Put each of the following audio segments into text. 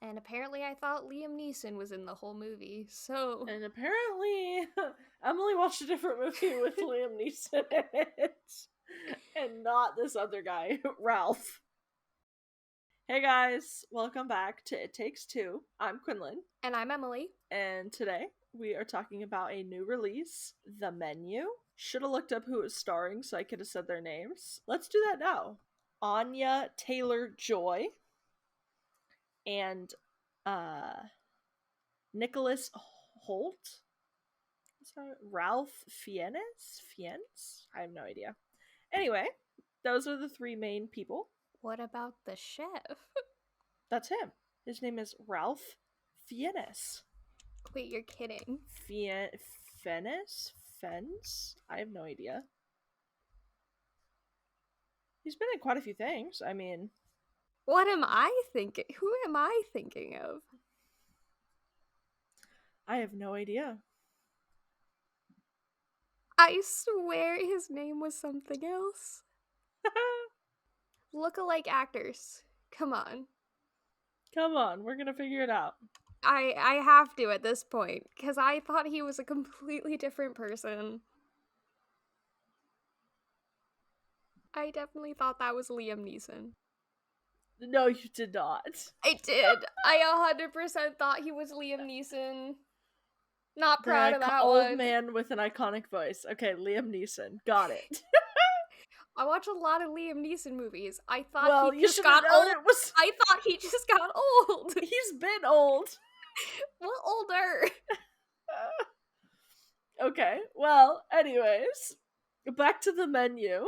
And apparently I thought Liam Neeson was in the whole movie, so... And apparently, Emily watched a different movie with Liam Neeson in it. And not this other guy, Ralph. Hey guys, welcome back to It Takes Two. I'm Quinlan. And I'm Emily. And today we are talking about a new release, The Menu. Should have looked up who it was starring so I could have said their names. Let's do that now. Anya Taylor-Joy and Nicholas Holt. Ralph Fiennes? I have no idea. Anyway, those are the three main people. What about the chef? That's him. His name is Ralph Fiennes. Wait, you're kidding. Fiennes? Fens? I have no idea. He's been in quite a few things. I mean... What am I thinking? Who am I thinking of? I have no idea. I swear his name was something else. Look-alike actors. Come on. Come on, we're gonna figure it out. I have to at this point, because I thought he was a completely different person. I definitely thought that was Liam Neeson. No, you did not. I did. I 100% thought he was Liam Neeson. Not proud of that old one. man with an iconic voice. Okay, Liam Neeson. Got it. I watch a lot of Liam Neeson movies. I thought he just got old. old. I thought he just got old. He's been old. Well, older. Okay, well, anyways, back to The Menu.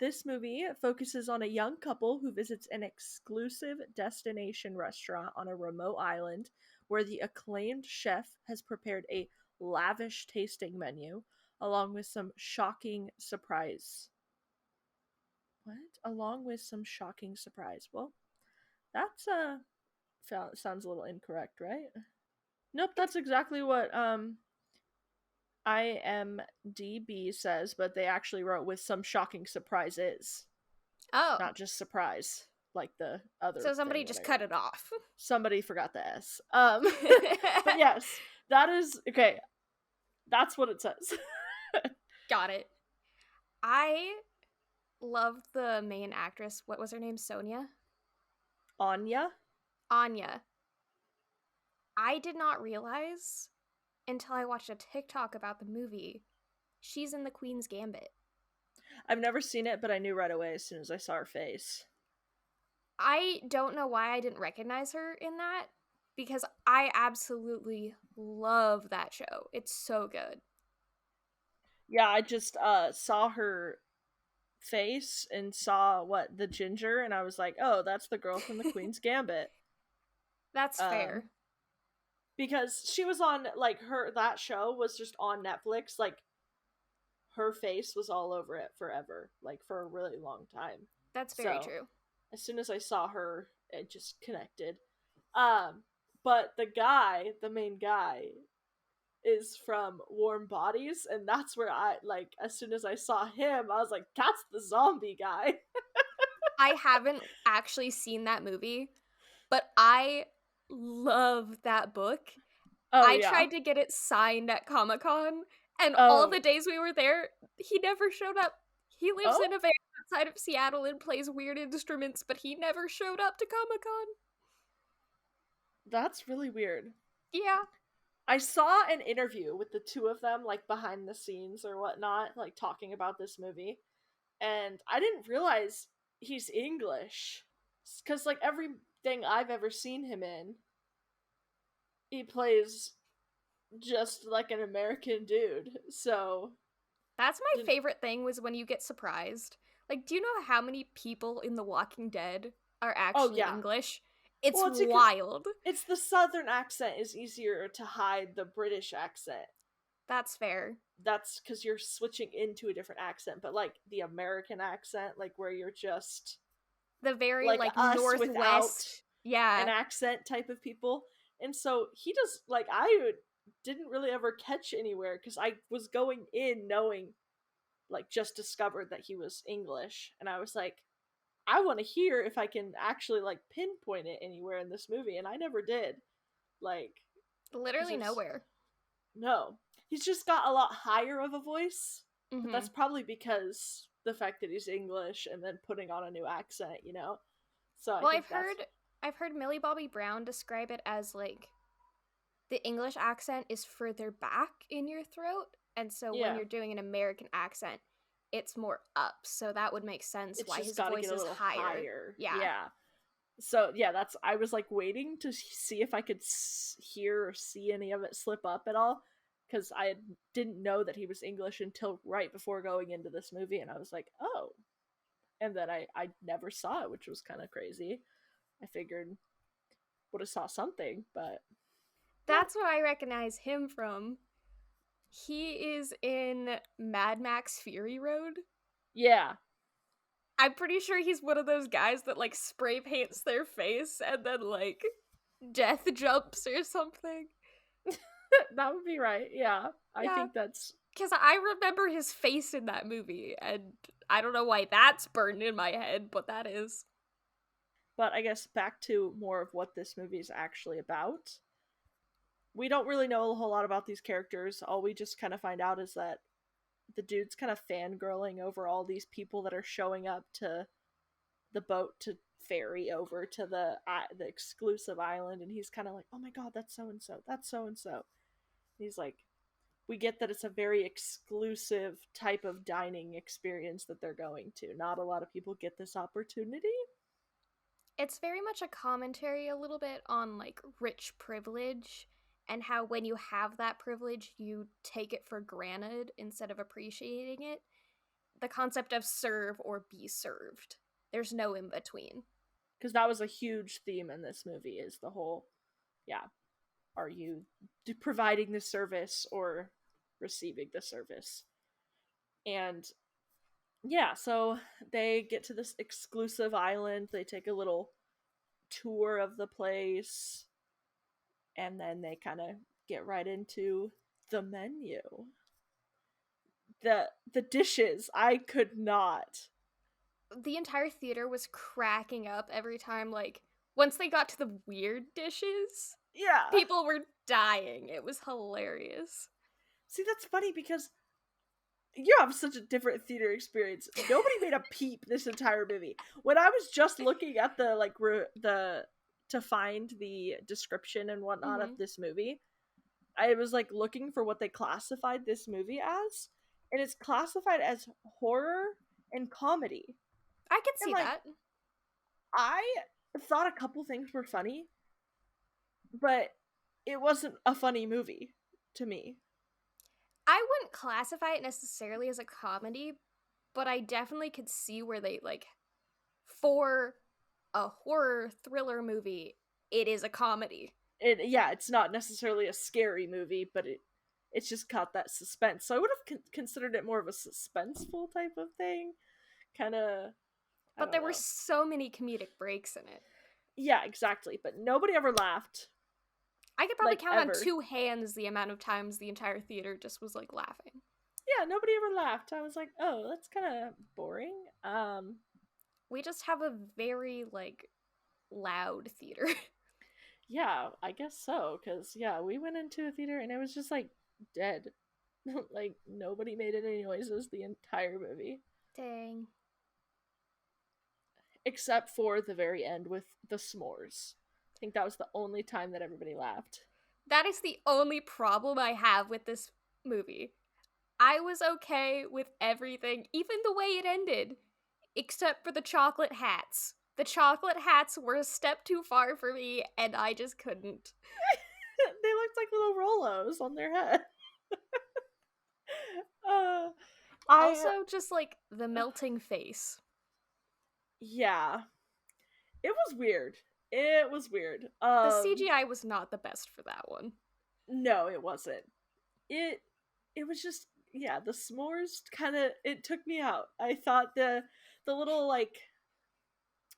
This movie focuses on a young couple who visits an exclusive destination restaurant on a remote island where the acclaimed chef has prepared a lavish tasting menu along with some shocking surprise. What? Along with some shocking surprise. Well, that's sounds a little incorrect, right? Nope, that's exactly what IMDb says, but they actually wrote with some shocking surprises. Oh. Not just surprise, like the other. So somebody just cut it off. Somebody forgot the S. But yes, that is okay. That's what it says. Got it. I love the main actress. What was her name? Sonia? Anya? Anya. I did not realize until I watched a TikTok about the movie. She's in The Queen's Gambit. I've never seen it, but I knew right away as soon as I saw her face. I don't know why I didn't recognize her in that, because I absolutely love that show. It's so good. Yeah, I just saw her face and saw the ginger, and I was like, oh, that's the girl from The Queen's Gambit. That's fair. Because she was on, that show was just on Netflix, her face was all over it forever, for a really long time. That's very true. As soon as I saw her, it just connected. But the main guy, is from Warm Bodies, and that's where I, as soon as I saw him, I was like, that's the zombie guy. I haven't actually seen that movie, but I love that book. I tried to get it signed at Comic-Con, and all the days we were there, he never showed up. He lives in a van outside of Seattle and plays weird instruments, but he never showed up to Comic-Con. That's really weird. Yeah. I saw an interview with the two of them, behind the scenes or whatnot, talking about this movie, and I didn't realize he's English. Because, everything I've ever seen him in, he plays just like an American dude, so... That's my favorite thing, was when you get surprised. Do you know how many people in The Walking Dead are actually English? It's wild. It's the southern accent is easier to hide the British accent. That's fair. That's because you're switching into a different accent, but, the American accent, where you're just... The very, us Northwest... Yeah. An accent type of people. And so, he does, I didn't really ever catch anywhere, because I was going in knowing, just discovered that he was English, and I was like, I want to hear if I can actually like pinpoint it anywhere in this movie, and I never did. Like, because Literally there's nowhere. no, he's just got a lot higher of a voice, but Mm-hmm. that's probably because the fact that he's English and then putting on a new accent, you know. So I Well, think that's I've heard Millie Bobby Brown describe it as like the English accent is further back in your throat, and so when yeah. you're doing an American accent, it's more up. So that would make sense It's why just his got to get voice a is little higher. higher. Yeah. Yeah. So yeah, that's I was like waiting to see if I could hear or see any of it slip up at all, because didn't know that he was English until right before going into this movie, and I was like, oh, and then I never saw it, which was kind of crazy. I figured would have saw something, but yeah, That's what I recognize him from. He is in Mad Max Fury Road. yeah, I'm pretty sure he's one of those guys that like spray paints their face and then like death jumps or something. that would be right. Yeah, I Yeah, think that's. because I remember his face in that movie, and I don't know why that's burned in my head, but that is. But I guess back to more of what this movie is actually about. We don't really know a whole lot about these characters. All we just kind of find out is that the dude's kind of fangirling over all these people that are showing up to the boat to ferry over to the exclusive island, and he's kind of like, "Oh my god, that's so and so. That's so and so." He's like, we get that it's a very exclusive type of dining experience that they're going to. Not a lot of people get this opportunity. It's very much a commentary a little bit on like rich privilege and how when you have that privilege, you take it for granted instead of appreciating it. The concept of serve or be served. There's no in between. Because that was a huge theme in this movie, is the whole, yeah, are you providing the service or receiving the service? And yeah, so they get to this exclusive island, they take a little tour of the place, and then they kind of get right into the menu. The dishes, I could not. The entire theater was cracking up every time, like, once they got to the weird dishes, Yeah. people were dying. It was hilarious. See, that's funny because you have such a different theater experience. Nobody made a peep this entire movie. When I was just looking at the like the to find the description and whatnot of this movie, I was like looking for what they classified this movie as, and it's classified as horror and comedy. I could And see like, that. I thought a couple things were funny, but it wasn't a funny movie to me. I wouldn't classify it necessarily as a comedy, but I definitely could see where they, like, for a horror thriller movie, it is a comedy. It's not necessarily a scary movie, but it's just got that suspense. So I would have considered it more of a suspenseful type of thing, kind of. But there were so many comedic breaks in it. Yeah, exactly. But nobody ever laughed. I could probably count on 2 hands the amount of times the entire theater just was like laughing. Yeah, nobody ever laughed. I was like, oh, that's kind of boring. We just have a very like loud theater. Yeah, I guess so. Cause yeah, we went into a theater and it was just like dead. Like nobody made any noises the entire movie. Dang. Except for the very end with the s'mores. I think that was the only time that everybody laughed. That is the only problem I have with this movie. I was okay with everything, even the way it ended, except for the chocolate hats. The chocolate hats were a step too far for me, and I just couldn't. They looked like little Rolos on their head. Also, just like the melting face. Yeah. It was weird. It was weird. The CGI was not the best for that one. No, it wasn't. It was just, yeah, the s'mores kind of, it took me out. I thought the little, like,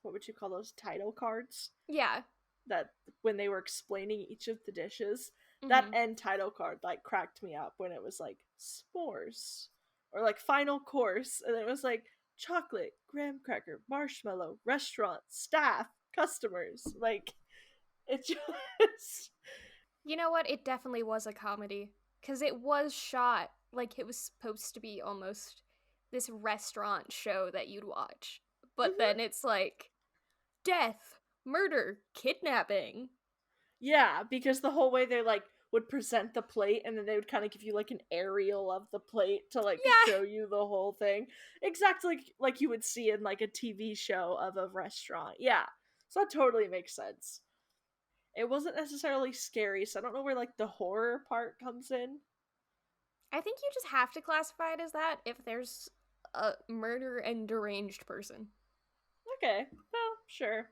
what would you call those, title cards? Yeah. That when they were explaining each of the dishes, that end title card like cracked me up when it was like s'mores or like final course, and it was like, chocolate, graham cracker, marshmallow, restaurant, staff, customers. Like, it just. You know what? It definitely was a comedy. Because it was shot like it was supposed to be almost this restaurant show that you'd watch. But Mhm. then it's like death, murder, kidnapping. Yeah, because the whole way they like would present the plate and then they would kind of give you like an aerial of the plate to like Yeah. show you the whole thing. Exactly like you would see in like a TV show of a restaurant. Yeah. So that totally makes sense. It wasn't necessarily scary, so I don't know where like the horror part comes in. I think you just have to classify it as that if there's a murder and deranged person. Okay. Well, sure.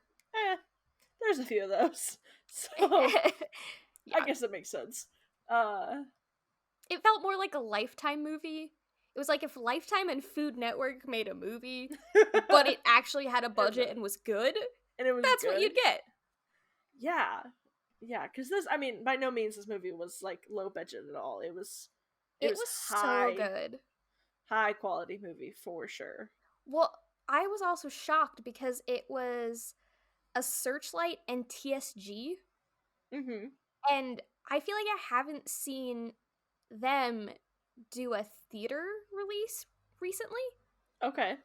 There's a few of those. So I Yeah. guess it makes sense. Uh It felt more like a Lifetime movie. It was like if Lifetime and Food Network made a movie, but it actually had a budget and was good, and it was that's what good. you'd get. Yeah. Yeah, because this, I mean, by no means this movie was like low budget at all. It It was was so good. high quality movie for sure. Well, I was also shocked because it was a Searchlight and TSG, Mm-hmm. and I feel like I haven't seen them do a theater release recently. Okay.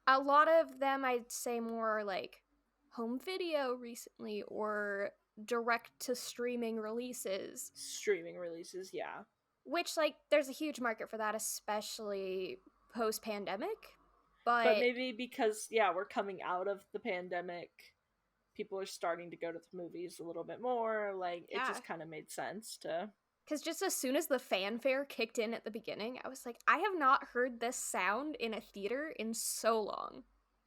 A lot of them, I'd say, more like home video recently or direct to streaming releases, Streaming releases, yeah. which, like, there's a huge market for that, especially post pandemic. But But maybe because, yeah, we're coming out of the pandemic, people are starting to go to the movies a little bit more. Like, it yeah, just kind of made sense to. because just as soon as the fanfare kicked in at the beginning, I was like, I have not heard this sound in a theater in so long.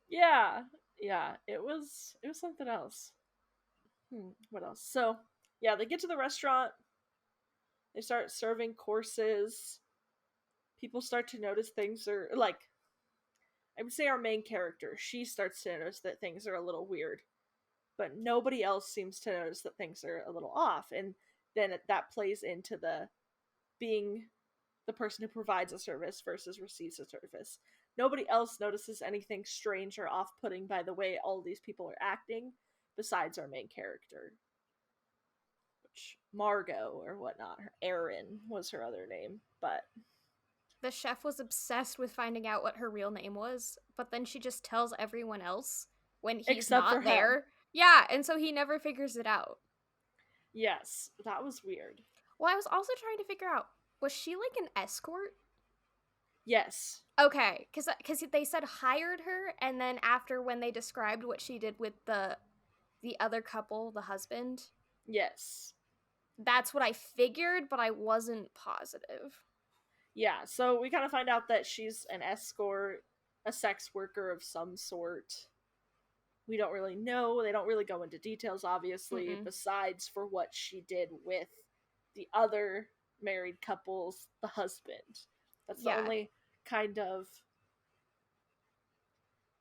Yeah. Yeah. It was something else. What else? So, yeah, they get to the restaurant. They start serving courses. People start to notice things are like, I would say our main character, she starts to notice that things are a little weird, but nobody else seems to notice that things are a little off. And then that plays into the being the person who provides a service versus receives a service. Nobody else notices anything strange or off putting by the way all these people are acting besides our main character. Which, Margot or whatnot, her Erin was her other name, but The chef was obsessed with finding out what her real name was, but then she just tells everyone else when he's except for not him. there. Yeah, and so he never figures it out. Yes, that was weird. Well, I was also trying to figure out, was she like an escort? Yes. Okay, because they said hired her, and then after when they described what she did with the other couple, the husband, Yes. that's what I figured, but I wasn't positive. Yeah, so we kind of find out that she's an escort, a sex worker of some sort. We don't really know. They don't really go into details, obviously, Mm-mm. besides for what she did with the other married couples, the husband. That's the Yeah, only kind of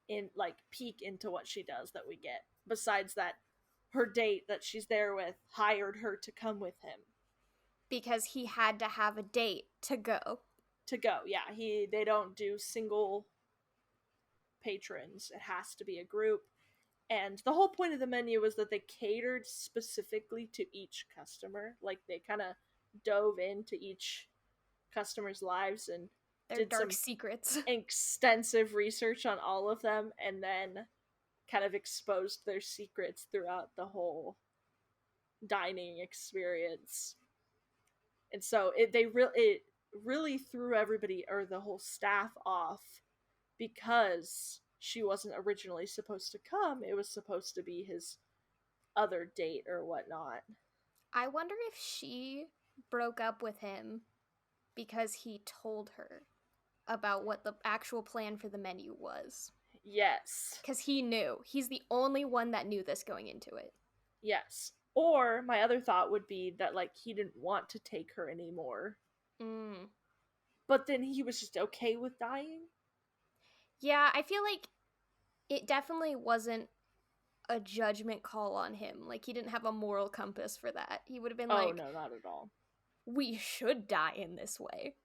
in like peek into what she does that we get. Besides that, her date that she's there with hired her to come with him. because he had to have a date to go. To go, yeah. They don't do single patrons. It has to be a group. And the whole point of the menu was that they catered specifically to each customer. Like they kind of dove into each customer's lives and Their did dark some secrets. extensive research on all of them and then kind of exposed their secrets throughout the whole dining experience. And so it really threw everybody or the whole staff off because she wasn't originally supposed to come. It was supposed to be his other date or whatnot. I wonder if she broke up with him because he told her about what the actual plan for the menu was. Yes. Because he knew. He's the only one that knew this going into it. Yes. Or my other thought would be that like he didn't want to take her anymore. Mm. But then he was just okay with dying. Yeah, I feel like it definitely wasn't a judgment call on him. Like, he didn't have a moral compass for that. He would have been like, no, not at all. we should die in this way.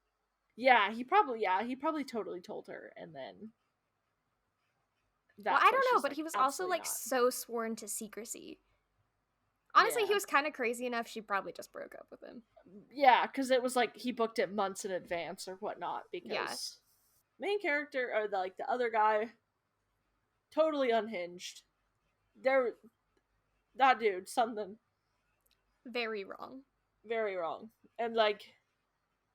Yeah, he probably totally told her and then Well, I That's why don't know, she's but like, he was also absolutely like not. so sworn to secrecy. Honestly, he Yeah. was kind of crazy enough she probably just broke up with him. Yeah, because it was like he booked it months in advance or whatnot, Yeah, because main character, or the other guy, totally unhinged. There, that dude, something very wrong. very wrong. And like,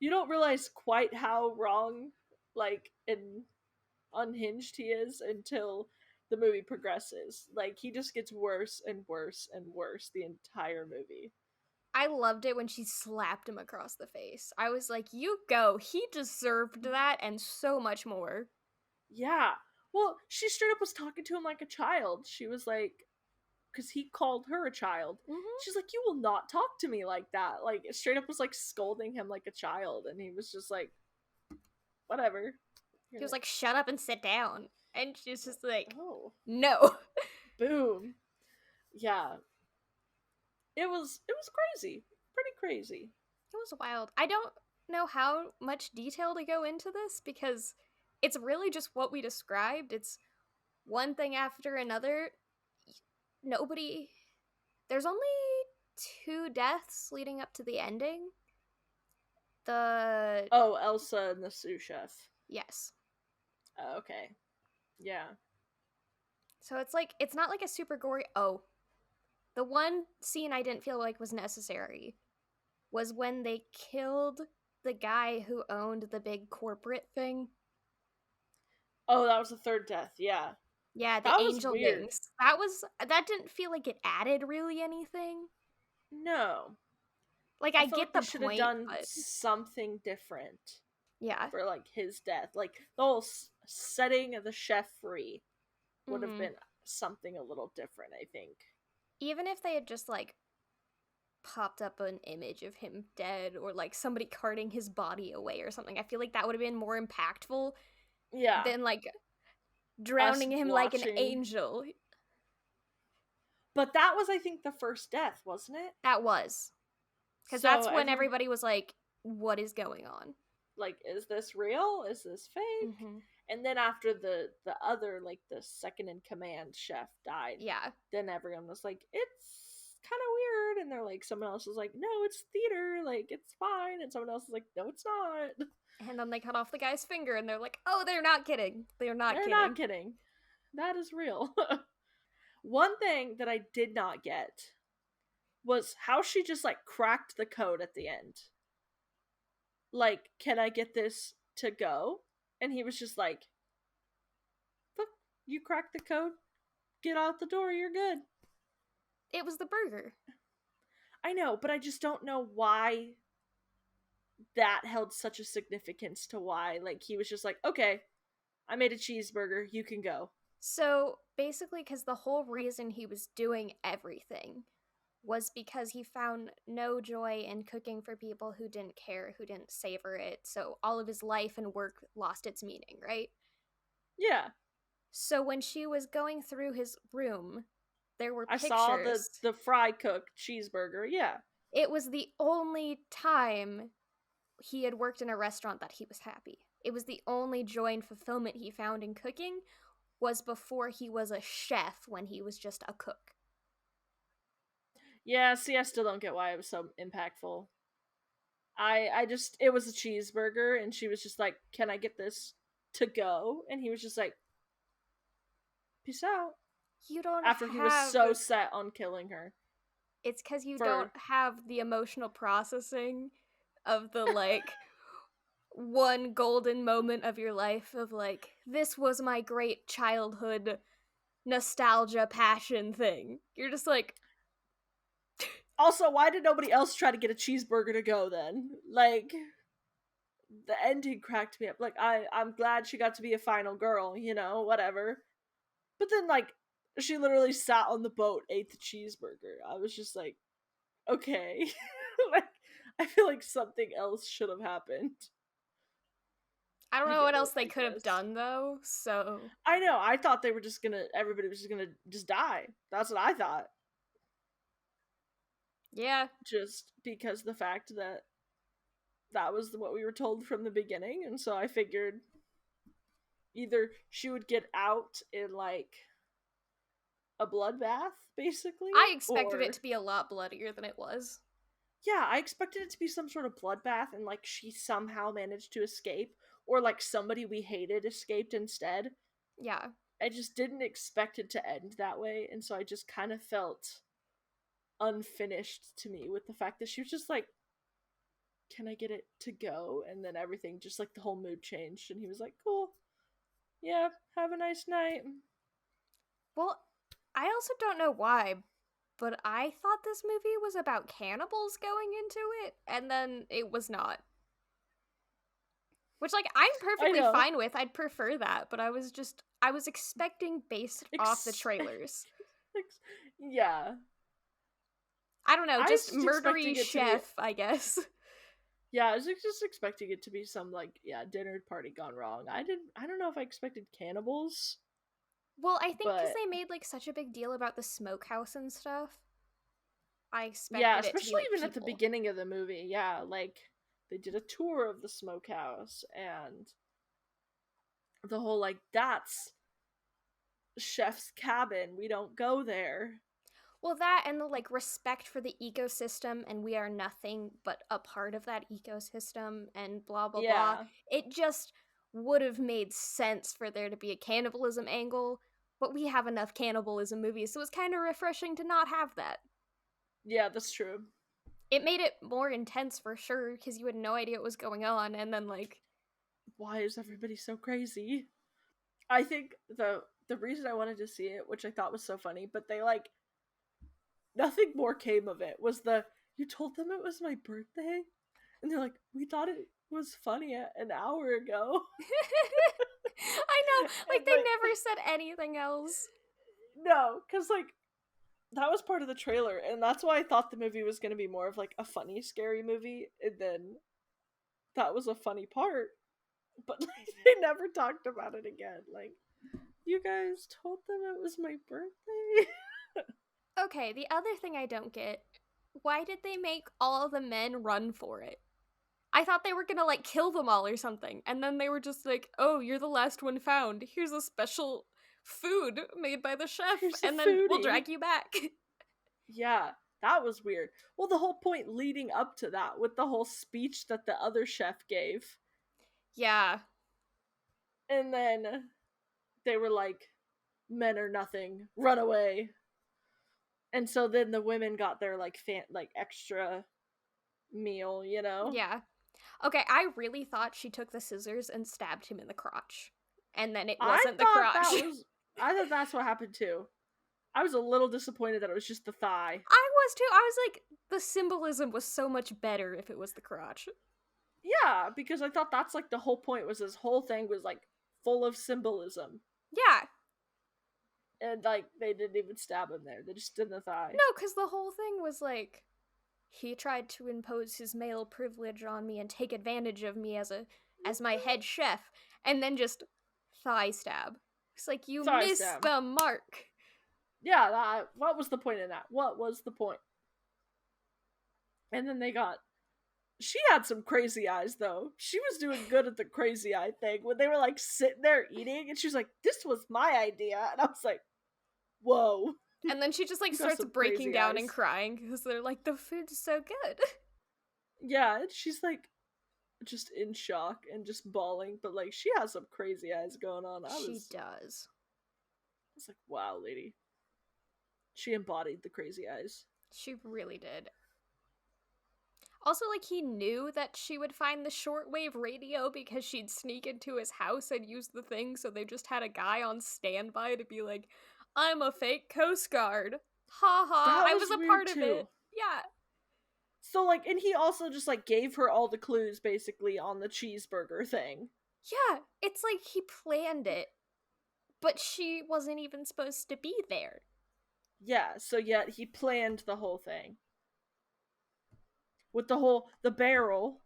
you don't realize quite how wrong, like, and unhinged he is until the movie progresses. Like, he just gets worse and worse and worse the entire movie. I loved it when she slapped him across the face. I was like, you go. He deserved that and so much more. Yeah. Well, she straight up was talking to him like a child. She was like, because he called her a child. Mm-hmm. She's like, you will not talk to me like that. Like, straight up was like scolding him like a child. And he was just like, whatever. He was like, shut up and sit down. And she's just like, Oh, no. boom. Yeah. It was crazy. Pretty crazy. It was wild. I don't know how much detail to go into this because it's really just what we described. It's one thing after another. Nobody. There's only 2 deaths leading up to the ending. The. Oh, Elsa and the sous chef. Yes. Okay. Yeah. So it's like, it's not like a super gory. Oh. The one scene I didn't feel like was necessary was when they killed the guy who owned the big corporate thing. Oh, that was the third death. Yeah. Yeah, the That was angel weird. wings. That didn't feel like it added really anything. No. Like I I feel get like they the should have point, done but something different yeah. for like his death. Like the whole setting of the chef free would have Mm-hmm. been something a little different, I think. Even if they had just like popped up an image of him dead or like somebody carting his body away or something, I feel like that would have been more impactful Yeah. than like Us drowning him like an watching. angel. But that was, I think, the first death, wasn't it? That was. Because So that's when everybody was like, what is going on? like, is this real? Is this fake? Mm-hmm. And then after the other, like the second in command chef died, Yeah. then everyone was like, it's kind of weird. And they're like, someone else was like, no, it's theater, like it's fine. And someone else was like, no, it's not. And then they cut off the guy's finger and they're like, oh, they're not kidding. They're not They're kidding. not kidding. That is real. One thing that I did not get was how she just like cracked the code at the end. Like, can I get this to go? And he was just like, look, you cracked the code, get out the door, you're good. It was the burger. I know, but I just don't know why that held such a significance to why. Like, he was just like, okay, I made a cheeseburger, you can go. So basically, because the whole reason he was doing everything was because he found no joy in cooking for people who didn't care, who didn't savor it. So all of his life and work lost its meaning, right? Yeah. So when she was going through his room, there were I pictures. saw the fry cooked cheeseburger, yeah. It was the only time he had worked in a restaurant that he was happy. It was the only joy and fulfillment he found in cooking was before he was a chef when he was just a cook. Yeah, see, I still don't get why it was so impactful. I just, it was a cheeseburger, and she was just like, can I get this to go? And he was just like, peace out. You don't After have... he was so set on killing her. It's because you don't have the emotional processing of the, like, one golden moment of your life of, like, this was my great childhood nostalgia passion thing. You're just like... Also, why did nobody else try to get a cheeseburger to go then? Like, the ending cracked me up. Like, I'm glad she got to be a final girl, you know, whatever. But then, like, she literally sat on the boat, ate the cheeseburger. I was just like, okay. Like, I feel like something else should have happened. I don't know what else they could have done, though, so... I know, I thought they were just gonna, everybody was just gonna just die. That's what I thought. Yeah. Just because the fact that that was what we were told from the beginning, and so I figured, either she would get out in like a bloodbath, basically, I expected it or to be a lot bloodier than it was. yeah, I expected it to be some sort of bloodbath and like she somehow managed to escape, or like somebody we hated escaped instead. Yeah. I just didn't expect it to end that way, and so I just kind of felt unfinished to me with the fact that she was just like, can I get it to go? And then everything, just like the whole mood changed, and he was like, cool, yeah, have a nice night. Well, I also don't know why, but I thought this movie was about cannibals going into it, and then it was not. Which, like, I'm I perfectly know. fine with. I'd prefer that, but I was expecting based off the trailers. Yeah. I don't know, I was just just murdery expecting it to be. chef, I guess. Yeah, I was just expecting it to be some like dinner party gone wrong. I don't know if I expected cannibals, Well, I think because but they made, like, such a big deal about the smokehouse and stuff, I yeah, expected it to be, especially like, even at the people. beginning of the movie. Yeah, like they did a tour of the smokehouse and the whole like that's chef's cabin. We don't go there. Well, that and the, like, respect for the ecosystem, and we are nothing but a part of that ecosystem, and blah, blah, blah. Yeah. It just would have made sense for there to be a cannibalism angle, but we have enough cannibalism movies, so it's kind of refreshing to not have that. Yeah, that's true. It made it more intense for sure, because you had no idea what was going on, and then, like, Why is everybody so crazy? I think the reason I wanted to see it, which I thought was so funny, but they like nothing more came of it, was the you told them it was my birthday? And they're like, we thought it was funny an hour ago. I know, like, And they like never said anything else. no, because like that was part of the trailer, and that's why I thought the movie was going to be more of like a funny, scary movie, and then that was a funny part, but like, they never talked about it again. Like, you guys told them it was my birthday? Okay, the other thing I don't get, why did they make all the men run for it? I thought they were gonna, like, kill them all or something, and then they were just like, oh, you're the last one found. Here's a special food made by the chef, Here's a and then we'll foodie. drag you back. Yeah, that was weird. Well, the whole point leading up to that, with the whole speech that the other chef gave, Yeah. and then they were like, men are nothing, run away. And so then the women got their like like extra meal, you know? Yeah. Okay, I really thought she took the scissors and stabbed him in the crotch. And then it I wasn't the thought crotch. that was I thought that's what happened too. I was a little disappointed that it was just the thigh. I was too. I was like, the symbolism was so much better if it was the crotch. Yeah, because I thought that's like the whole point, was this whole thing was like full of symbolism. Yeah. And like they didn't even stab him there. They just did the thigh. No, because the whole thing was like, he tried to impose his male privilege on me and take advantage of me as my head chef, and then just thigh stab. It's like, you Thigh missed stab. the mark. Yeah, what was the point in that? What was the point? And then she had some crazy eyes though. She was doing good at the crazy eye thing when they were like sitting there eating, and she was like, "This was my idea," and I was like, "Whoa!" And then she just, like, You got starts some breaking crazy down eyes. and crying because they're like, the food's so good. Yeah, and she's like just in shock and just bawling, but like she has some crazy eyes going on. She does. I was like, "Wow, lady." She embodied the crazy eyes. She really did. Also, like, he knew that she would find the shortwave radio because she'd sneak into his house and use the thing, so they just had a guy on standby to be like, I'm a fake Coast Guard. Ha ha, That I was was a weird part of too. it. Yeah. So like, and he also just like gave her all the clues basically on the cheeseburger thing. Yeah, it's like he planned it, but she wasn't even supposed to be there. Yeah, so yet he planned the whole thing. With the barrel.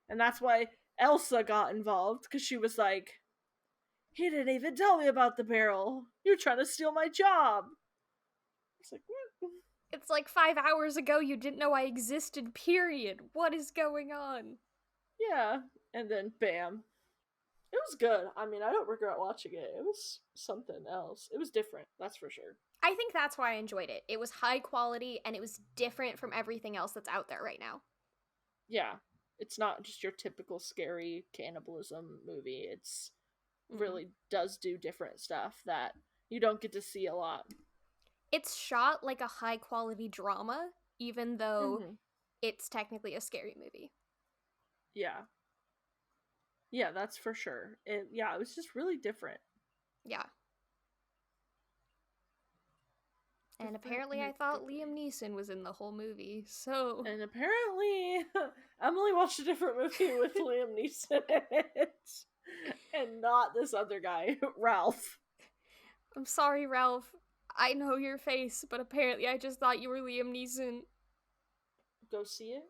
And that's why Elsa got involved, because she was like, he didn't even tell me about the barrel. You're trying to steal my job. It's like, what? It's like 5 hours ago you didn't know I existed, period. What is going on? Yeah. And then bam. It was good. I mean, I don't regret watching it. It was something else. It was different, that's for sure. I think that's why I enjoyed it. It was high quality and it was different from everything else that's out there right now. Yeah. It's not just your typical scary cannibalism movie. It's really does do different stuff that you don't get to see a lot. It's shot like a high quality drama, even though it's technically a scary movie. Yeah. Yeah, that's for sure. It was just really different. Yeah. And apparently I thought Liam Neeson was in the whole movie, so... And apparently Emily watched a different movie with Liam Neeson in it. And not this other guy, Ralph. I'm sorry, Ralph. I know your face, but apparently I just thought you were Liam Neeson. Go see it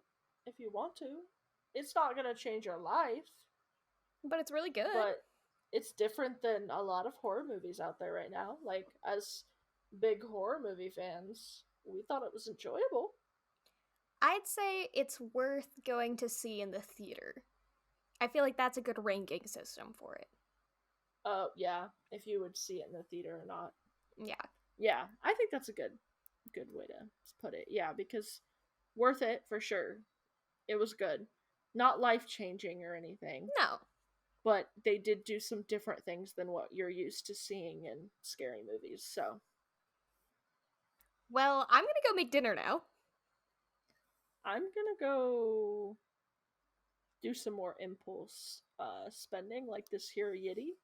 if you want to. It's not gonna change your life. But it's really good. But it's different than a lot of horror movies out there right now. Like, as big horror movie fans, we thought it was enjoyable. I'd say it's worth going to see in the theater. I feel like that's a good ranking system for it. Yeah, if you would see it in the theater or not. Yeah. Yeah, I think that's a good way to put it. Yeah, because worth it for sure. It was good. Not life-changing or anything. No. But they did do some different things than what you're used to seeing in scary movies, so. Well, I'm gonna go make dinner now. I'm gonna go do some more impulse spending, like this here Yitty.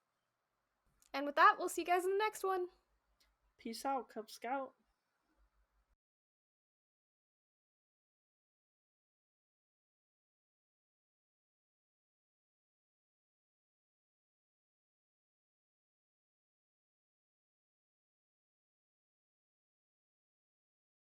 And with that, we'll see you guys in the next one. Peace out, Cub Scout.